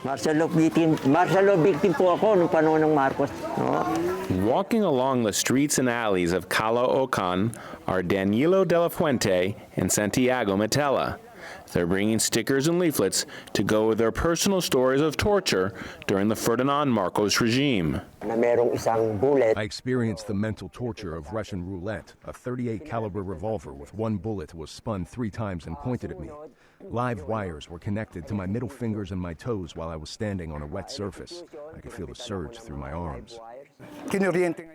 Martial law victim po ako nung panahon ng Marcos. No? Walking along the streets and alleys of Caloocan are Danilo de la Fuente and Santiago Matela. They're bringing stickers and leaflets to go with their personal stories of torture during the Ferdinand Marcos regime. I experienced the mental torture of Russian roulette. A .38 caliber revolver with one bullet was spun 3 times and pointed at me. Live wires were connected to my middle fingers and my toes while I was standing on a wet surface. I could feel the surge through my arms.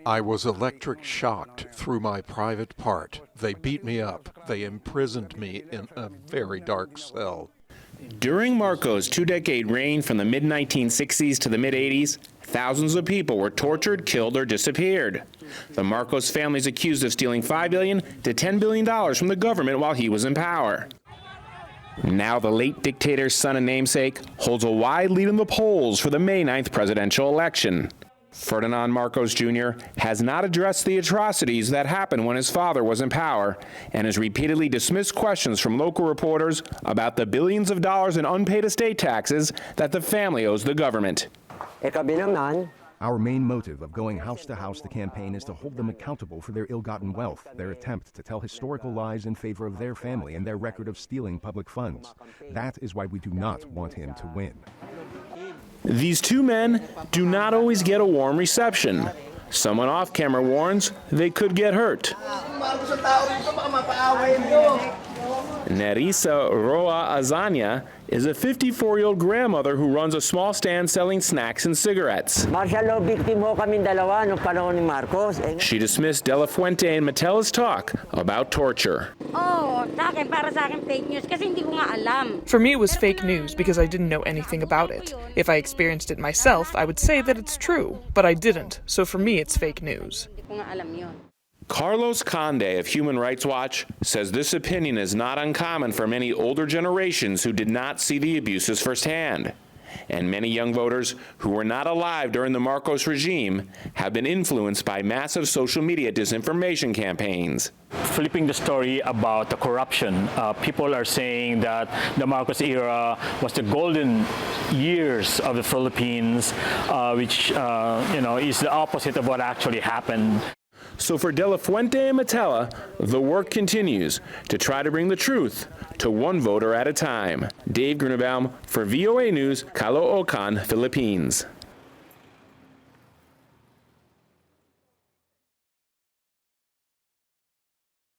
I was electric shocked through my private part. They beat me up. They imprisoned me in a very dark cell. During Marcos' 2-decade reign from the mid-1960s to the mid-80s, thousands of people were tortured, killed, or disappeared. The Marcos family is accused of stealing $5 billion to $10 billion from the government while he was in power. Now the late dictator's son and namesake holds a wide lead in the polls for the May 9th presidential election. Ferdinand Marcos Jr. has not addressed the atrocities that happened when his father was in power and has repeatedly dismissed questions from local reporters about the billions of dollars in unpaid estate taxes that the family owes the government. Our main motive of going house to house to campaign is to hold them accountable for their ill-gotten wealth, their attempt to tell historical lies in favor of their family, and their record of stealing public funds. That is why we do not want him to win. These two men do not always get a warm reception. Someone off camera warns they could get hurt. Nerissa Azana is a 54-year-old grandmother who runs a small stand selling snacks and cigarettes. Martial law victim ho kaming dalawa nung panahon ni Marcos. She dismissed De La Fuente and Matela's talk about torture. For me, it was fake news because I didn't know anything about it. If I experienced it myself, I would say that it's true, but I didn't, so for me, it's fake news. Carlos Conde of Human Rights Watch says this opinion is not uncommon for many older generations who did not see the abuses firsthand. And many young voters who were not alive during the Marcos regime have been influenced by massive social media disinformation campaigns. Flipping the story about the corruption, people are saying that the Marcos era was the golden years of the Philippines, which is the opposite of what actually happened. So for De La Fuente and Matela, the work continues to try to bring the truth to one voter at a time. Dave Grunebaum for VOA News, Caloocan, Philippines.